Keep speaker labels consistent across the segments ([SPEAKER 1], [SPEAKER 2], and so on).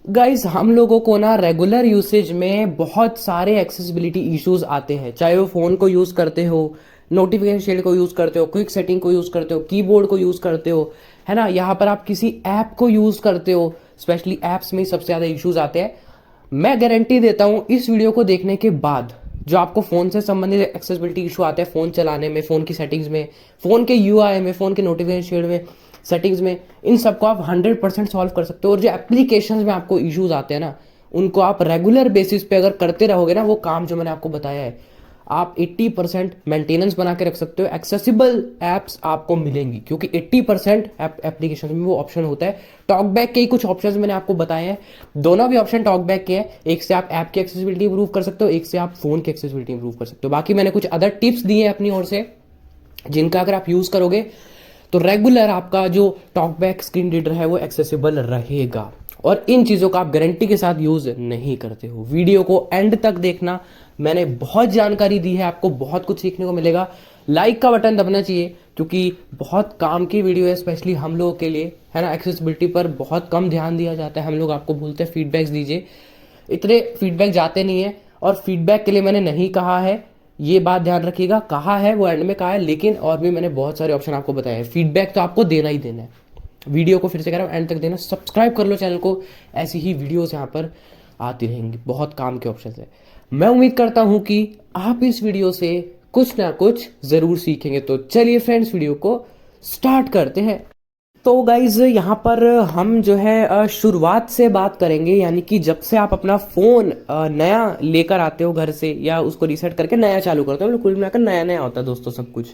[SPEAKER 1] Guys हम लोगों को ना रेगुलर यूसेज में बहुत सारे एक्सेसिबिलिटी इश्यूज आते हैं, चाहे वो फ़ोन को यूज़ करते हो, नोटिफिकेशन शील्ड को यूज़ करते हो, क्विक सेटिंग को यूज़ करते हो, कीबोर्ड को यूज़ करते हो, है ना। यहाँ पर आप किसी ऐप को यूज़ करते हो, स्पेशली ऐप्स में ही सबसे ज़्यादा इश्यूज आते हैं। मैं गारंटी देता हूँ इस वीडियो को देखने के बाद जो आपको फ़ोन से संबंधित एक्सेसिबिलिटी इशू आते हैं, फ़ोन चलाने में, फ़ोन की सेटिंग्स में, फ़ोन के यूआई में, फ़ोन के नोटिफिकेशन शील्ड में, सेटिंग्स में, इन सबको आप 100% सॉल्व कर सकते हो। और जो एप्लीकेशंस में आपको इश्यूज आते हैं ना, उनको आप रेगुलर बेसिस पे अगर करते रहोगे ना, वो काम जो मैंने आपको बताया है, आप 80% मेंटेनेंस बना के रख सकते हो। एक्सेसिबल ऐप्स आपको मिलेंगी क्योंकि 80% एप्लीकेशन में वो ऑप्शन होता है। टॉकबैक के ही कुछ ऑप्शंस मैंने आपको बताए हैं, दोनों भी ऑप्शन टॉकबैक के हैं। एक से आप ऐप की एक्सेसिबिलिटी इंप्रूव कर सकते हो, एक से आप फोन की एक्सेसिबिलिटी इंप्रूव कर सकते हो। बाकी मैंने कुछ अदर टिप्स दिए हैं अपनी ओर से, जिनका अगर आप यूज करोगे तो रेगुलर आपका जो टॉकबैक स्क्रीन रीडर है वो एक्सेसिबल रहेगा। और इन चीज़ों का आप गारंटी के साथ यूज़ नहीं करते हो। वीडियो को एंड तक देखना, मैंने बहुत जानकारी दी है, आपको बहुत कुछ सीखने को मिलेगा। लाइक का बटन दबना चाहिए क्योंकि बहुत काम की वीडियो है, स्पेशली हम लोगों के लिए, है ना। एक्सेसिबिलिटी पर बहुत कम ध्यान दिया जाता है, हम लोग आपको बोलते हैं फीडबैक्स दीजिए, इतने फीडबैक जाते नहीं है। और फीडबैक के लिए मैंने नहीं कहा है, ये बात ध्यान रखिएगा, कहा है वो एंड में कहा है, लेकिन और भी मैंने बहुत सारे ऑप्शन आपको बताए हैं। फीडबैक तो आपको देना ही देना है। वीडियो को फिर से कह रहा हूँ, एंड तक देना, सब्सक्राइब कर लो चैनल को, ऐसी ही वीडियोस यहाँ पर आती रहेंगी, बहुत काम के ऑप्शन है। मैं उम्मीद करता हूँ कि आप इस वीडियो से कुछ ना कुछ ज़रूर सीखेंगे। तो चलिए फ्रेंड्स, वीडियो को स्टार्ट करते हैं। तो गाइज यहाँ पर हम जो है शुरुआत से बात करेंगे, यानी कि जब से आप अपना फ़ोन नया लेकर आते हो घर से, या उसको रीसेट करके नया चालू करते हो, मतलब कुल मिलाकर नया नया होता है दोस्तों सब कुछ।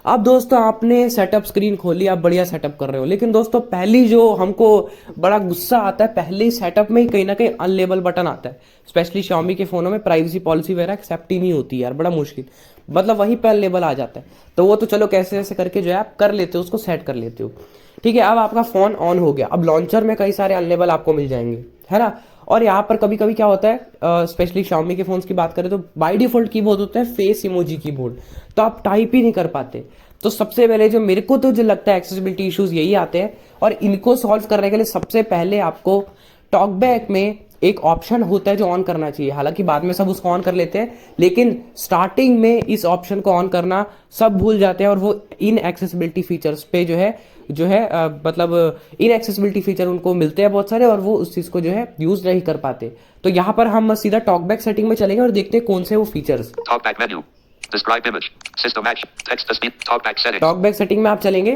[SPEAKER 1] अब दोस्तों आपने सेटअप स्क्रीन खोली, आप बढ़िया सेटअप कर रहे हो, लेकिन दोस्तों पहली जो हमको बड़ा गुस्सा आता है, पहले ही सेटअप में ही कहीं ना कहीं अनलेबल बटन आता है। स्पेशली Xiaomi के फ़ोनों में प्राइवेसी पॉलिसी वगैरह एक्सेप्ट ही नहीं होती यार, बड़ा मुश्किल, मतलब वहीं पर अनलेबल आ जाता है। तो वो तो चलो कैसे कैसे करके जो है आप कर लेते हो, उसको सेट कर लेते हो, ठीक है। अब आपका फ़ोन ऑन हो गया, अब लॉन्चर में कई सारे अनलेबल आपको मिल जाएंगे, है ना। और यहाँ पर कभी कभी क्या होता है, स्पेशली Xiaomi के फ़ोन्स की बात करें तो बाय डिफ़ॉल्ट कीबोर्ड होता है फेस इमोजी कीबोर्ड, तो आप टाइप ही नहीं कर पाते। तो सबसे पहले जो मेरे को तो जो लगता है एक्सेसिबिलिटी इश्यूज यही आते हैं, और इनको सॉल्व करने के लिए सबसे पहले आपको टॉकबैक में एक ऑप्शन होता है जो ऑन करना चाहिए। हालांकि बाद में सब उसको ऑन कर लेते हैं, लेकिन स्टार्टिंग में इस ऑप्शन को ऑन करना सब भूल जाते हैं, और वो इन एक्सेसिबिलिटी फीचर्स पे मतलब इन एक्सेसिबिलिटी फीचर उनको मिलते हैं बहुत सारे, और वो उस चीज़ को जो है यूज नहीं कर पाते। तो यहाँ पर हम सीधा टॉकबैक सेटिंग में चलेंगे और देखते हैं कौन से वो features.
[SPEAKER 2] Describe image. System action. Text to speed. Talkback settings.
[SPEAKER 1] Talkback setting में आप चलेंगे,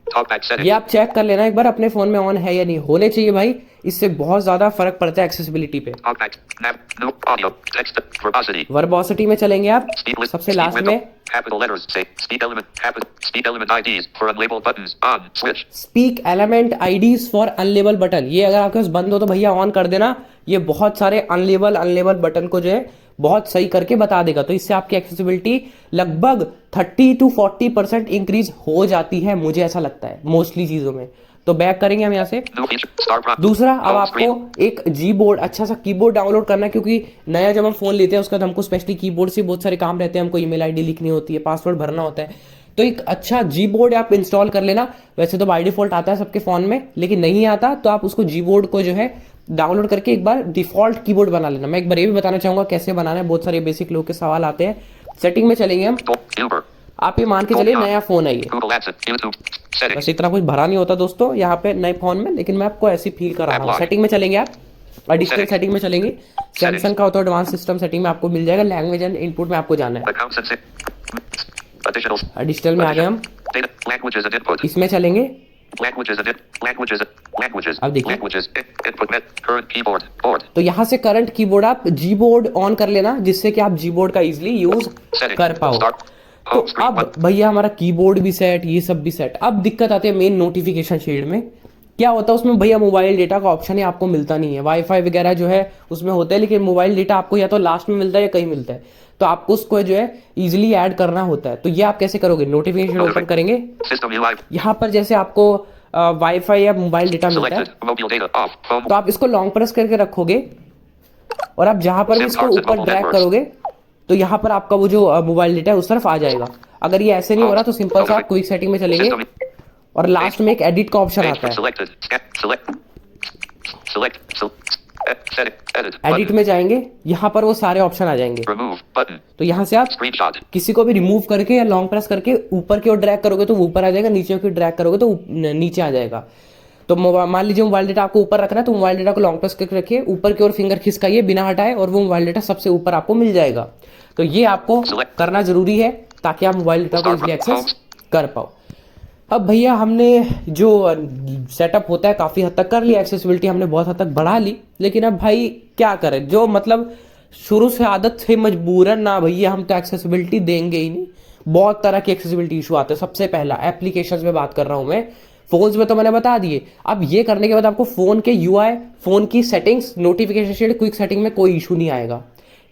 [SPEAKER 2] Talkback settings.
[SPEAKER 1] ये आप चेक कर लेना एक बार अपने फोन में ऑन है या नहीं, होने चाहिए भाई, इससे बहुत ज्यादा फर्क पड़ता है एक्सेसिबिलिटी पे।
[SPEAKER 2] Talkback. Nav. No audio. Text. Verbosity.
[SPEAKER 1] वर्बोसिटी में चलेंगे आप,
[SPEAKER 2] Speed list.
[SPEAKER 1] सबसे
[SPEAKER 2] Speed
[SPEAKER 1] लास्ट
[SPEAKER 2] window.
[SPEAKER 1] में।
[SPEAKER 2] Capital letters. Say. Speed element. Capital. Speed element IDs for unlabeled buttons. On. Switch.
[SPEAKER 1] Speak element IDs for unlabelled button, ये अगर आपके पास बंद हो तो भैया ऑन कर देना। ये बहुत सारे अनलेबल बटन को जो है बहुत सही करके बता देगा। तो इससे आपकी एक्सेसिबिलिटी लगभग 30 to 40% इंक्रीज हो जाती है, मुझे ऐसा लगता है मोस्टली चीजों में। तो बैक करेंगे हम यहाँ से।
[SPEAKER 2] New feature. Star prompt.
[SPEAKER 1] दूसरा, अब
[SPEAKER 2] Home
[SPEAKER 1] आपको
[SPEAKER 2] screen.
[SPEAKER 1] एक जी बोर्ड, अच्छा सा कीबोर्ड डाउनलोड करना है, क्योंकि नया जब हम फोन लेते हैं उसका तो हमको स्पेशली कीबोर्ड से बहुत सारे काम रहते हैं, हमको ईमेल आईडी लिखनी होती है, पासवर्ड भरना होता है। तो एक अच्छा जी बोर्ड आप इंस्टॉल कर लेना। वैसे तो बाय डिफॉल्ट आता है सबके फोन में, लेकिन नहीं आता तो आप उसको जी बोर्ड को जो है डाउनलोड करके एक बार डिफॉल्ट कीबोर्ड बना लेना। मैं एक बार ये भी बताना चाहूंगा कैसे बनाना है, बहुत सारे बेसिक लोग के सवाल आते हैं। सेटिंग में चलेंगे हम,
[SPEAKER 2] Uber.
[SPEAKER 1] आप ये मान के चलिए नया फोन है ये,
[SPEAKER 2] Google AdSense. YouTube. Settings.
[SPEAKER 1] वैसे इतना कुछ भरा नहीं होता दोस्तों यहाँ पे नए फोन में, लेकिन मैं आपको ऐसी फील कर रहा हूँ। सेटिंग में चलेंगे आप, एडिशनल सेटिंग में चलेंगे। सैमसंग का होता है एडवांस सिस्टम सेटिंग में आपको मिल जाएगा, लैंग्वेज एंड इनपुट में आपको जाना है।
[SPEAKER 2] Accounts and additional.
[SPEAKER 1] डिजिटल में आ गए हम,
[SPEAKER 2] Data. Languages and input.
[SPEAKER 1] इसमें चलेंगे।
[SPEAKER 2] Languages and languages. Languages.
[SPEAKER 1] अब देखिए।
[SPEAKER 2] Languages. Input net. Current keyboard. Board.
[SPEAKER 1] तो यहाँ से करंट कीबोर्ड आप जी बोर्ड ऑन कर लेना, जिससे कि आप जी बोर्ड का इजिली यूज
[SPEAKER 2] Setting.
[SPEAKER 1] कर पाओ।
[SPEAKER 2] Start.
[SPEAKER 1] तो
[SPEAKER 2] Home screen.
[SPEAKER 1] अब भैया हमारा कीबोर्ड भी सेट, ये सब भी सेट। अब दिक्कत आती है मेन नोटिफिकेशन शील्ड में। क्या होता है उसमें भैया, मोबाइल डेटा का ऑप्शन ही आपको मिलता नहीं है। वाईफाई वगैरह जो है उसमें होता है, लेकिन मोबाइल डेटा आपको या तो लास्ट में मिलता है या कहीं मिलता है। तो आपको उसको जो है इजिली ऐड करना होता है। तो ये आप कैसे करोगे, नोटिफिकेशन ओपन करेंगे,
[SPEAKER 2] System UI.
[SPEAKER 1] यहाँ पर जैसे आपको वाईफाई या मोबाइल डेटा मिलता है,
[SPEAKER 2] Selected. Mobile data off. Phone.
[SPEAKER 1] तो आप इसको लॉन्ग प्रेस करके रखोगे, और आप जहां पर भी इसको ऊपर ड्रैग करोगे तो यहाँ पर आपका वो जो मोबाइल डेटा है उस तरफ आ जाएगा। अगर ये ऐसे नहीं हो रहा तो सिंपल सा आप क्विक सेटिंग में चलेंगे, और लास्ट में एक एडिट का ऑप्शन आता है।
[SPEAKER 2] Selected. Select. Select. Setting. Edit.
[SPEAKER 1] Edit
[SPEAKER 2] Button.
[SPEAKER 1] में जाएंगे, यहाँ पर वो सारे ऑप्शन आ जाएंगे।
[SPEAKER 2] Remove. Button.
[SPEAKER 1] तो यहाँ से आप
[SPEAKER 2] Screenshot.
[SPEAKER 1] किसी को भी रिमूव करके या लॉन्ग प्रेस करके ऊपर की ओर ड्रैग करोगे तो वो ऊपर आ जाएगा, नीचे की ड्रैग करोगे तो नीचे आ जाएगा। तो मान लीजिए मोबाइल डेटा आपको ऊपर रखना है तो मोबाइल डेटा को लॉन्ग प्रेस करके रखिए, ऊपर की ओर फिंगर खिसकाइए बिना हटाए और वो मोबाइल डेटा सबसे ऊपर आपको मिल जाएगा। तो ये आपको करना जरूरी है ताकि आप मोबाइल डेटा को इजीली एक्सेस कर पाओ। अब भैया हमने जो सेटअप होता है काफ़ी हद तक कर लिया, एक्सेसिबिलिटी हमने बहुत हद तक बढ़ा ली, लेकिन अब भाई क्या करें, जो मतलब शुरू से आदत से मजबूरन ना भैया हम तो एक्सेसिबिलिटी देंगे ही नहीं। बहुत तरह के एक्सेसिबिलिटी इशू आते हैं। सबसे पहला एप्लीकेशंस में बात कर रहा हूं मैं, फोन्स में तो मैंने बता दिए। अब ये करने के बाद आपको फोन के यूआई, फोन की settings, notification shade, quick setting में कोई इशू नहीं आएगा,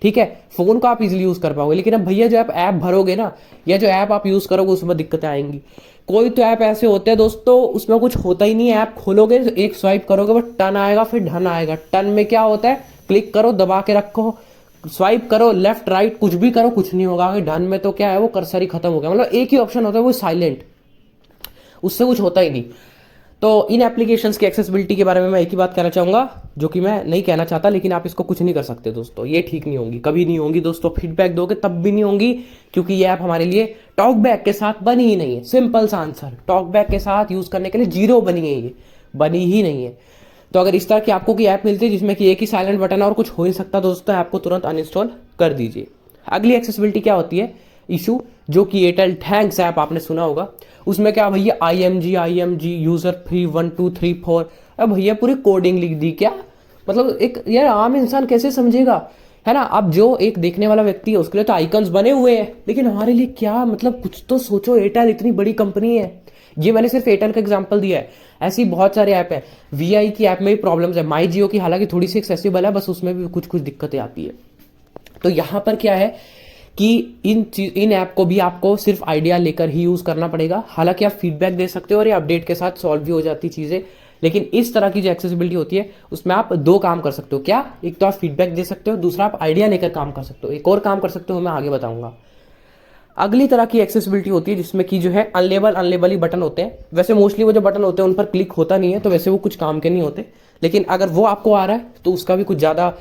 [SPEAKER 1] ठीक है। फोन को आप इजीली यूज कर पाओगे। लेकिन अब भैया जो आप ऐप भरोगे ना, या जो ऐप आप यूज करोगे उसमें दिक्कतें आएंगी। कोई तो ऐप ऐसे होते हैं दोस्तों उसमें कुछ होता ही नहीं है, ऐप खोलोगे एक स्वाइप करोगे बस टर्न आएगा फिर ढन आएगा। टर्न में क्या होता है, क्लिक करो दबा के रखो, स्वाइप करो लेफ्ट राइट कुछ भी करो कुछ नहीं होगा। ढन में तो क्या है वो कर्सर ही खत्म हो गया, मतलब एक ही ऑप्शन होता है वो साइलेंट, उससे कुछ होता ही नहीं। तो इन एप्लीकेशंस की एक्सेसिबिलिटी के बारे में मैं एक ही बात कहना चाहूंगा, जो कि मैं नहीं कहना चाहता, लेकिन आप इसको कुछ नहीं कर सकते दोस्तों, ये ठीक नहीं होंगी, कभी नहीं होंगी दोस्तों। फीडबैक दोगे तब भी नहीं होंगी, क्योंकि ये ऐप हमारे लिए टॉकबैक के साथ बनी ही नहीं है। सिंपल सा आंसर, टॉकबैक के साथ यूज करने के लिए जीरो बनी है, ये बनी ही नहीं है। तो अगर इस तरह की आपको कोई ऐप मिलती है जिसमें कि एक ही साइलेंट बटन है और कुछ हो ही सकता दोस्तों, ऐप को तुरंत अनइंस्टॉल कर दीजिए। अगली एक्सेसिबिलिटी क्या होती है इशू, जो कि एयरटेल थैंक्स ऐप आपने सुना होगा। उसमें क्या भैया IMG यूजर 3 1 2 3 4, अब भैया पूरी कोडिंग लिख दी क्या, मतलब एक यार आम इंसान कैसे समझेगा, है ना। अब जो एक देखने वाला व्यक्ति है उसके लिए तो आइकन्स बने हुए हैं, लेकिन हमारे लिए क्या, मतलब कुछ तो सोचो। एयरटेल इतनी बड़ी कंपनी है, ये मैंने सिर्फ एयरटेल का एग्जांपल दिया है, ऐसी बहुत सारे ऐप है। VI की ऐप में भी प्रॉब्लम्स है, माई जियो की हालांकि थोड़ी सी एक्सेसिबल है, बस उसमें भी कुछ कुछ दिक्कतें आती है। तो यहाँ पर क्या है कि इन ऐप को भी आपको सिर्फ आइडिया लेकर ही यूज करना पड़ेगा। हालांकि आप फीडबैक दे सकते हो और ये अपडेट के साथ सॉल्व भी हो जाती चीजें, लेकिन इस तरह की जो एक्सेसिबिलिटी होती है उसमें आप दो काम कर सकते हो। क्या, एक तो आप फीडबैक दे सकते हो, दूसरा आप आइडिया लेकर काम कर सकते हो। एक और काम कर सकते हो मैं आगे बताऊंगा। अगली तरह की एक्सेसिबिलिटी होती है जिसमें कि जो है अनलेबल ही बटन होते हैं। वैसे मोस्टली वो जो बटन होते हैं उन पर क्लिक होता नहीं है, तो वैसे वो कुछ काम के नहीं होते, लेकिन अगर वो आपको आ रहा है तो उसका भी कुछ ज़्यादा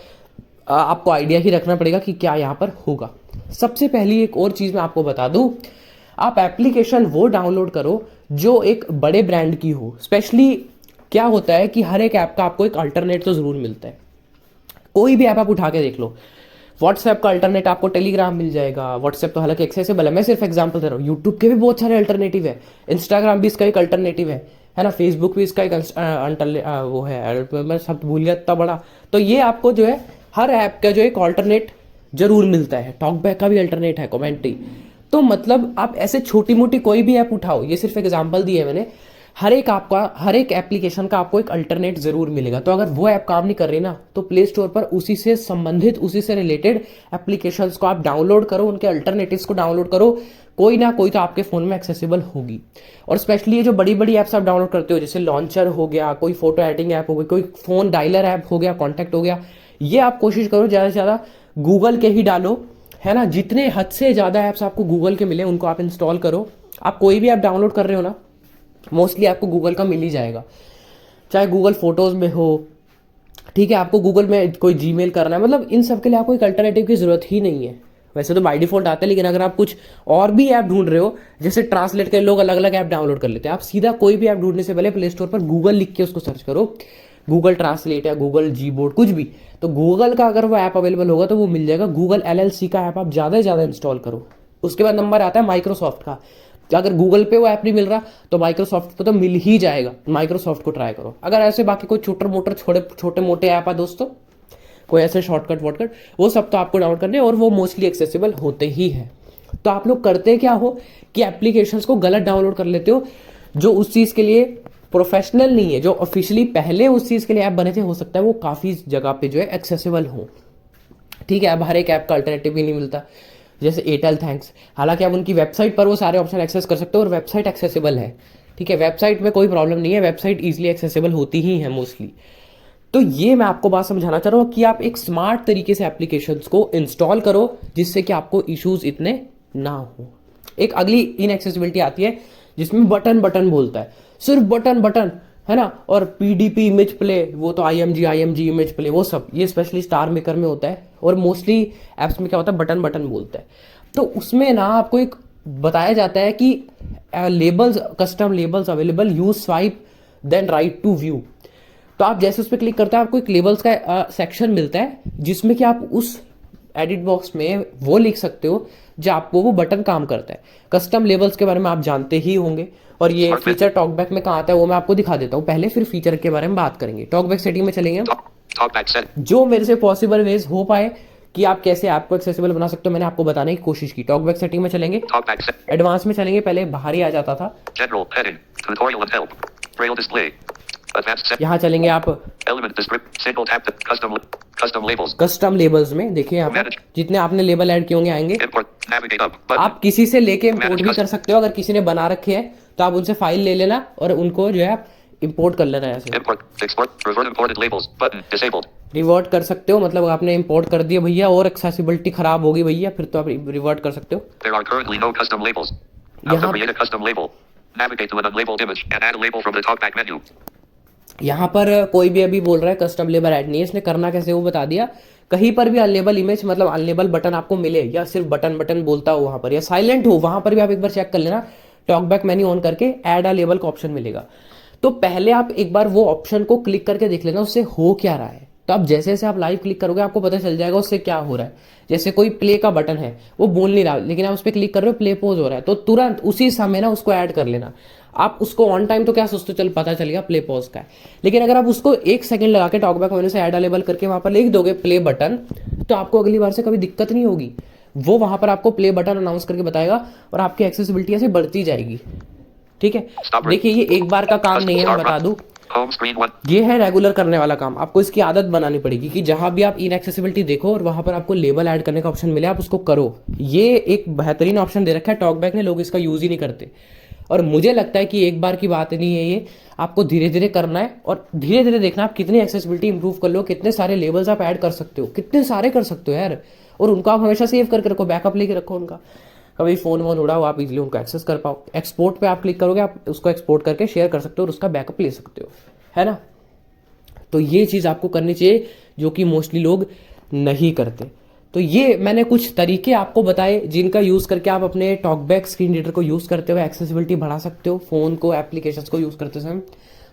[SPEAKER 1] आपको आइडिया ही रखना पड़ेगा कि क्या यहाँ पर होगा। सबसे पहली एक और चीज़ मैं आपको बता दूँ, आप एप्लीकेशन वो डाउनलोड करो जो एक बड़े ब्रांड की हो। स्पेशली क्या होता है कि हर एक ऐप का आपको एक अल्टरनेट तो ज़रूर मिलता है। कोई भी ऐप आप उठा के देख लो, व्हाट्सएप का अल्टरनेट आपको टेलीग्राम मिल जाएगा। व्हाट्सएप तो हालांकि एक्सेसिबल है, मैं सिर्फ एग्जांपल दे रहा हूँ। यूट्यूब के भी बहुत सारे अल्टरनेटिव है, इंस्टाग्राम भी इसका एक अल्टरनेटिव है ना, फेसबुक भी इसका एक वो है, मैं शब्द भूल गया इतना बड़ा। तो ये आपको जो है हर ऐप का जो एक अल्टरनेट जरूर मिलता है। टॉकबैक का भी अल्टरनेट है, कमेंट्री। तो मतलब आप ऐसे छोटी मोटी कोई भी ऐप उठाओ, ये सिर्फ एग्जाम्पल दिए मैंने, हर एक एप्लीकेशन का आपको एक अल्टरनेट जरूर मिलेगा। तो अगर वो ऐप काम नहीं कर रही ना, तो प्ले स्टोर पर उसी से संबंधित, उसी से रिलेटेड एप्लीकेशंस को आप डाउनलोड करो, उनके अल्टरनेटिव्स को डाउनलोड करो, कोई ना कोई तो आपके फोन में एक्सेसिबल होगी। और स्पेशली ये जो बड़ी बड़ी ऐप्स आप डाउनलोड करते हो, जैसे लॉन्चर हो गया, कोई फोटो एडिटिंग ऐप हो गई, कोई फोन डायलर ऐप हो गया, कॉन्टैक्ट हो गया, ये आप कोशिश करो ज़्यादा से ज़्यादा गूगल के ही डालो, है ना। जितने हद से ज़्यादा ऐप्स आपको गूगल के मिले उनको आप इंस्टॉल करो। आप कोई भी ऐप डाउनलोड कर रहे हो ना, मोस्टली आपको गूगल का मिल ही जाएगा, चाहे गूगल फोटोज़ में हो, ठीक है। आपको गूगल में कोई जीमेल करना है, मतलब इन सब के लिए आपको एक अल्टरनेटिव की ज़रूरत ही नहीं है। वैसे तो बाय डिफॉल्ट आता है, लेकिन अगर आप कुछ और भी ऐप ढूंढ रहे हो, जैसे ट्रांसलेट के लोग अलग अलग ऐप डाउनलोड कर लेते हैं, आप सीधा कोई भी ऐप ढूंढने से पहले प्ले स्टोर पर गूगल लिख के उसको सर्च करो, गूगल ट्रांसलेट या गूगल जीबोर्ड कुछ भी। तो गूगल का अगर वो ऐप अवेलेबल होगा तो वो मिल जाएगा। गूगल LLC का ऐप आप ज़्यादा से ज़्यादा इंस्टॉल करो। उसके बाद नंबर आता है माइक्रोसॉफ्ट का। अगर गूगल पे वो ऐप नहीं मिल रहा तो माइक्रोसॉफ्ट पे तो मिल ही जाएगा, माइक्रोसॉफ्ट को ट्राई करो। अगर ऐसे बाकी कोई छोटे मोटे ऐप है दोस्तों, कोई ऐसे शॉर्टकट वो सब तो आपको डाउनलोड करने, और वो मोस्टली एक्सेसिबल होते ही है। तो आप लोग करते क्या हो कि एप्लीकेशंस को गलत डाउनलोड कर लेते हो, जो उस चीज़ के लिए प्रोफेशनल नहीं है, जो ऑफिशियली पहले उस चीज़ के लिए ऐप बने थे, हो सकता है वो काफ़ी जगह पे जो है एक्सेसिबल हो, ठीक है। अब हर एक ऐप का अल्टरनेटिव भी नहीं मिलता, जैसे एयरटेल थैंक्स, हालांकि आप उनकी वेबसाइट पर वो सारे ऑप्शन एक्सेस कर सकते हो और वेबसाइट एक्सेसिबल है, ठीक है। वेबसाइट में कोई प्रॉब्लम नहीं है, वेबसाइट ईजिली एक्सेसिबल होती ही है मोस्टली। तो ये मैं आपको बात समझाना चाह रहा हूँ कि आप एक स्मार्ट तरीके से एप्लीकेशंस को इंस्टॉल करो जिससे कि आपको इश्यूज इतने ना हो। एक अगली इनएक्सेसिबिलिटी आती है जिसमें बटन बोलता है, सिर्फ बटन, है ना। और पीडीपी इमेज प्ले, वो तो आईएमजी इमेज प्ले, वो सब ये स्पेशली स्टार मेकर में होता है। और मोस्टली एप्स में क्या होता है, बटन बटन बोलता है। तो उसमें ना आपको एक बताया जाता है कि labels, custom labels available, use swipe then right to view. तो आप जैसे उस पर क्लिक करते हैं आपको एक लेबल्स का सेक्शन मिलता है, जिसमें कि आप उस एडिट बॉक्स में वो लिख सकते हो जो आपको वो बटन काम करता है। कस्टम लेबल्स के बारे में आप जानते ही होंगे, और ये फीचर टॉकबैक में कहाँ आता है वो मैं आपको दिखा देता हूँ पहले, फिर फीचर के बारे में बात करेंगे। टॉकबैक सेटिंग में चलेंगे,
[SPEAKER 2] Talkback set.
[SPEAKER 1] जो मेरे से पॉसिबल वेज हो पाए कि आप कैसे ऐप को एक्सेसिबल बना सकते हो, मैंने आपको बताने की कोशिश की। टॉकबैक सेटिंग में चलेंगे,
[SPEAKER 2] Talkback set.
[SPEAKER 1] एडवांस में चलेंगे, पहले बाहर ही आ जाता था।
[SPEAKER 2] General heading. Tutorial and help. Braille display. Advanced set.
[SPEAKER 1] यहाँ चलेंगे आप
[SPEAKER 2] Element descript. Single tap the custom labels.
[SPEAKER 1] Custom labels में, देखिए यहाँ पर जितने आपने लेबल ऐड किए होंगे आएंगे।
[SPEAKER 2] Import. Navigate up. Button.
[SPEAKER 1] आप किसी से लेके इंपोर्ट भी कर सकते हो, अगर किसी ने बना रखे हैं तो आप उनसे फाइल ले लेना और उनको जो है आप इंपोर्ट कर लेना। ऐसे
[SPEAKER 2] Import. Export. Revert imported labels. Button. Disabled.
[SPEAKER 1] Revert कर सकते हो, मतलब आपने इंपोर्ट कर दिया भैया और एक्सेसिबिलिटी खराब होगी भैया, फिर तो आप रिवर्ट कर सकते हो।
[SPEAKER 2] There are currently no custom labels. How to create a custom label. Navigate to an unlabeled image and add a label from the talkback menu.
[SPEAKER 1] यहाँ पर कोई भी अभी बोल रहा है कस्टम लेबल ऐड नहीं है, इसने करना कैसे वो बता दिया। कहीं पर भी अनलेबल इमेज मतलब अनलेबल बटन आपको मिले, या सिर्फ बटन बटन बोलता हो वहां पर, या साइलेंट हो, वहां पर भी आप एक बार चेक कर लेना। टॉकबैक मेन्यू ऑन करके ऐड अ लेबल का ऑप्शन मिलेगा, तो पहले आप एक बार वो ऑप्शन को क्लिक करके देख लेना उससे हो क्या रहा है। तो आप जैसे जैसे आप लाइव क्लिक करोगे आपको पता चल जाएगा उससे क्या हो रहा है। जैसे कोई प्ले का बटन है, वो बोल नहीं रहा, लेकिन आप उस पर क्लिक कर रहे हो, प्ले पोज हो रहा है, तो तुरंत उसी समय ना उसको ऐड कर लेना। आप उसको ऑन टाइम तो क्या सोचते हो, चल पता चल गया प्ले पॉज का है, लेकिन अगर आप उसको 1 सेकंड लगा के टॉकबैक मेन्यू से ऐड अलेबल करके वहां पर लिख दोगे प्ले बटन, तो आपको अगली बार से कभी दिक्कत नहीं होगी। वो वहां पर आपको प्ले बटन अनाउंस करके बताएगा और आपकी एक्सेसिबिलिटी ऐसे बढ़ती जाएगी। ठीक है, देखिए ये एक बार का काम नहीं है, मैं बता दूं,
[SPEAKER 2] Home screen 1.
[SPEAKER 1] ये है रेगुलर करने वाला काम। आपको इसकी आदत बनानी पड़ेगी कि जहां भी आप इनएक्सेसिबिलिटी देखो और वहां पर आपको लेबल ऐड करने का ऑप्शन मिले, आप उसको करो। ये एक बेहतरीन ऑप्शन दे रखा है टॉकबैक ने, लोग इसका यूज ही नहीं करते। और मुझे लगता है कि एक बार की बात नहीं है ये, आपको धीरे धीरे करना है और धीरे धीरे देखना आप कितनी एक्सेसिबिलिटी इंप्रूव कर लो, कितने सारे लेबल्स आप ऐड कर सकते हो, कितने सारे कर सकते हो यार। और उनको आप हमेशा सेव करके रखो, बैकअप लेके रखो उनका, कभी फोन वोन उड़ाओ आप इजीली उनको एक्सेस कर पाओ। एक्सपोर्ट पे आप क्लिक करोगे, आप उसको एक्सपोर्ट करके शेयर कर सकते हो और उसका बैकअप ले सकते हो, है ना। तो ये चीज़ आपको करनी चाहिए जो कि मोस्टली लोग नहीं करते। तो ये मैंने कुछ तरीके आपको बताए जिनका यूज़ करके आप अपने टॉकबैक स्क्रीन रीडर को यूज़ करते हुए एक्सेसिबिलिटी बढ़ा सकते हो, फ़ोन को, एप्लीकेशंस को यूज़ करते समय।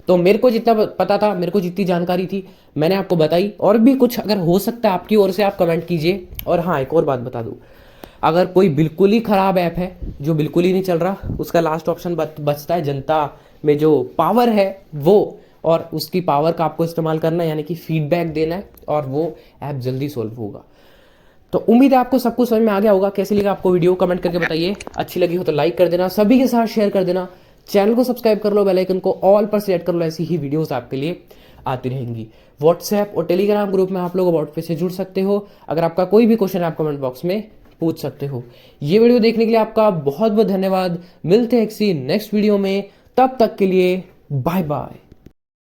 [SPEAKER 1] तो मेरे को जितना पता था, मेरे को जितनी जानकारी थी मैंने आपको बताई, और भी कुछ अगर हो सकता है आपकी ओर से आप कमेंट कीजिए। और हाँ, एक और बात बता दूँ, अगर कोई बिल्कुल ही ख़राब ऐप है जो बिल्कुल ही नहीं चल रहा, उसका लास्ट ऑप्शन बचता है जनता में जो पावर है वो, और उसकी पावर का आपको इस्तेमाल करना है, यानी कि फीडबैक देना है, और वो ऐप जल्दी सोल्व होगा। तो उम्मीद है आपको सब कुछ समझ में आ गया होगा। कैसी लगी आपको वीडियो कमेंट करके बताइए, अच्छी लगी हो तो लाइक कर देना, सभी के साथ शेयर कर देना, चैनल को सब्सक्राइब कर लो, बेल आइकन को ऑल पर सेलेक्ट कर लो, ऐसी ही वीडियोस आपके लिए आती रहेंगी। व्हाट्सएप और टेलीग्राम ग्रुप में आप लोग अबाउट पे से जुड़ सकते हो। अगर आपका कोई भी क्वेश्चन है आप कमेंट बॉक्स में पूछ सकते हो। ये वीडियो देखने के लिए आपका बहुत बहुत धन्यवाद। मिलते हैं किसी नेक्स्ट वीडियो में, तब तक के लिए बाय बाय।